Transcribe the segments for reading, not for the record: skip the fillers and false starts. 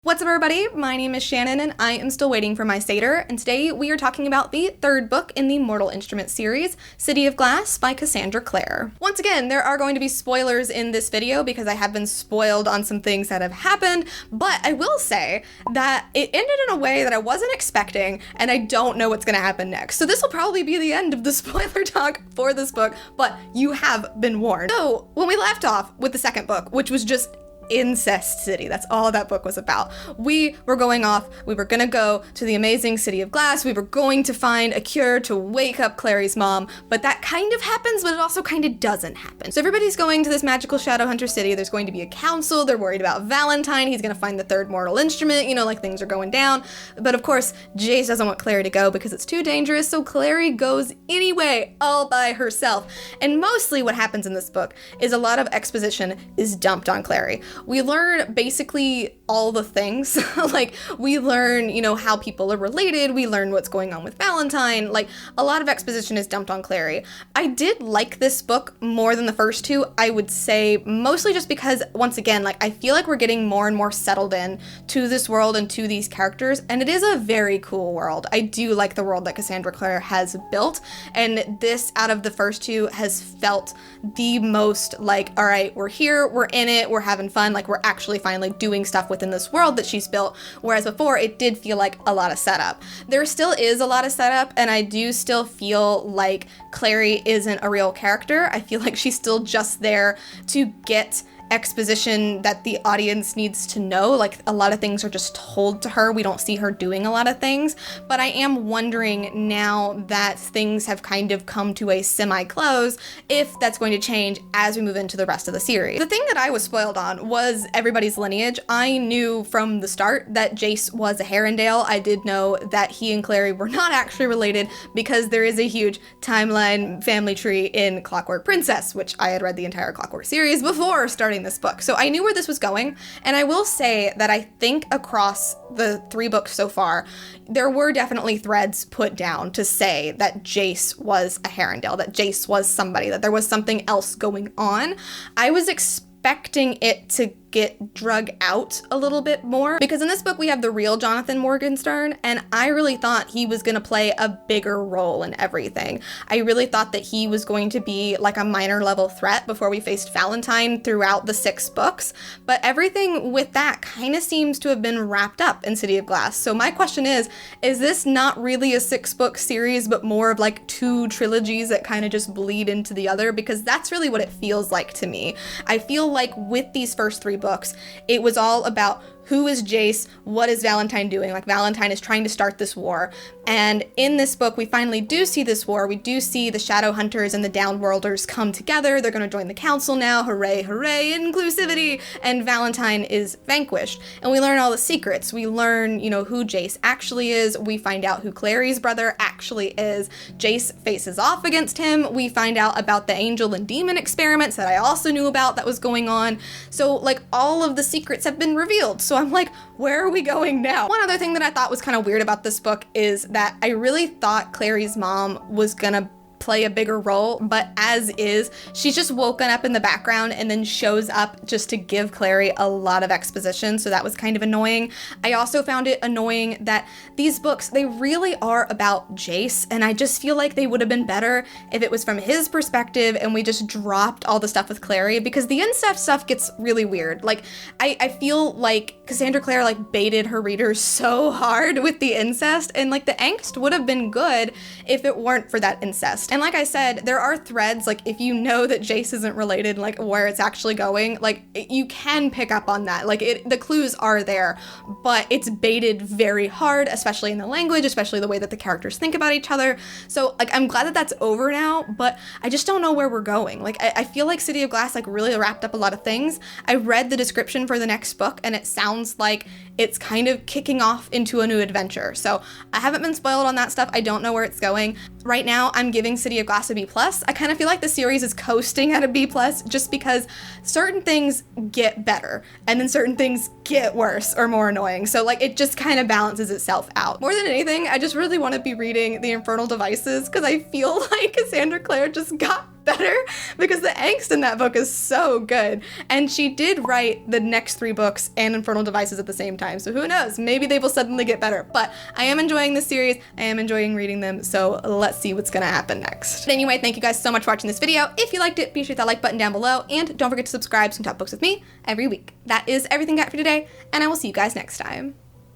What's up, everybody? My name is Shannon and I am still waiting for my Satyr, and today we are talking about the third book in the Mortal Instruments series, City of Glass by Casandra Clare. Once again, there are going to be spoilers in this video because I have been spoiled on some things that have happened, but I will say that it ended in a way that I wasn't expecting and I don't know what's going to happen next. So this will probably be the end of the spoiler talk for this book, but you have been warned. So when we left off with the second book, which was just Incest City. That's all that book was about. We were going off, we were gonna go to the amazing City of Glass, we were going to find a cure to wake up Clary's mom, but that kind of happens, but it also kind of doesn't happen. So everybody's going to this magical Shadowhunter city, there's going to be a council, they're worried about Valentine, he's gonna find the third mortal instrument, you know, like things are going down. But of course, Jace doesn't want Clary to go because it's too dangerous, so Clary goes anyway, all by herself. And mostly what happens in this book is a lot of exposition is dumped on Clary. We learn basically all the things. Like, we learn, you know, how people are related, we learn what's going on with Valentine, like, a lot of exposition is dumped on Clary. I did like this book more than the first two, I would say, mostly just because, once again, like, I feel like we're getting more and more settled in to this world and to these characters, and it is a very cool world. I do like the world that Casandra Clare has built, and this, out of the first two, has felt the most like, all right, we're here, we're in it, we're having fun, like, we're actually finally doing stuff within this world that she's built, whereas before it did feel like a lot of setup. There still is a lot of setup, and I do still feel like Clary isn't a real character. I feel like she's still just there to get exposition that the audience needs to know. Like, a lot of things are just told to her. We don't see her doing a lot of things, but I am wondering now that things have kind of come to a semi-close if that's going to change as we move into the rest of the series. The thing that I was spoiled on was everybody's lineage. I knew from the start that Jace was a Herondale. I did know that he and Clary were not actually related because there is a huge timeline family tree in Clockwork Princess, which I had read the entire Clockwork series before starting this book. So I knew where this was going, and I will say that I think across the three books so far, there were definitely threads put down to say that Jace was a Herondale, that Jace was somebody, that there was something else going on. I was expecting it to get drug out a little bit more, because in this book we have the real Jonathan Morgenstern, and I really thought he was going to play a bigger role in everything. I really thought that he was going to be like a minor level threat before we faced Valentine throughout the 6 books, but everything with that kind of seems to have been wrapped up in City of Glass. So my question is this not really a 6-book series, but more of like 2 trilogies that kind of just bleed into the other? Because that's really what it feels like to me. I feel like with these first 3 books, it was all about who is Jace, what is Valentine doing? Like, Valentine is trying to start this war, and in this book we finally do see this war. We do see the Shadowhunters and the Downworlders come together. They're going to join the council now. Hooray, hooray, inclusivity! And Valentine is vanquished, and we learn all the secrets. We learn, you know, who Jace actually is. We find out who Clary's brother actually is. Jace faces off against him. We find out about the angel and demon experiments that I also knew about that was going on. So, like, all of the secrets have been revealed. So I'm like, where are we going now? One other thing that I thought was kind of weird about this book is that I really thought Clary's mom was gonna play a bigger role, but as is, she's just woken up in the background and then shows up just to give Clary a lot of exposition, so that was kind of annoying. I also found it annoying that these books, they really are about Jace, and I just feel like they would have been better if it was from his perspective and we just dropped all the stuff with Clary, because the incest stuff gets really weird. Like, I feel like Casandra Clare like baited her readers so hard with the incest, and like the angst would have been good if it weren't for that incest. And like I said, there are threads, like, if you know that Jace isn't related, like, where it's actually going, like, you can pick up on that. Like, the clues are there, but it's baited very hard, especially in the language, especially the way that the characters think about each other. So, like, I'm glad that that's over now, but I just don't know where we're going. Like, I feel like City of Glass, like, really wrapped up a lot of things. I read the description for the next book, and it sounds like it's kind of kicking off into a new adventure. So I haven't been spoiled on that stuff. I don't know where it's going. Right now, I'm giving City of Glass a B+. I kind of feel like the series is coasting at a B+, just because certain things get better, and then certain things get worse or more annoying. So, like, it just kind of balances itself out. More than anything, I just really want to be reading The Infernal Devices, because I feel like Casandra Clare just got better because the angst in that book is so good. And she did write the next 3 books and Infernal Devices at the same time. So who knows? Maybe they will suddenly get better. But I am enjoying this series. I am enjoying reading them. So let's see what's going to happen next. But anyway, thank you guys so much for watching this video. If you liked it, be sure to hit that like button down below. And don't forget to subscribe so you can talk books with me every week. That is everything I got for today. And I will see you guys next time.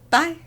Bye.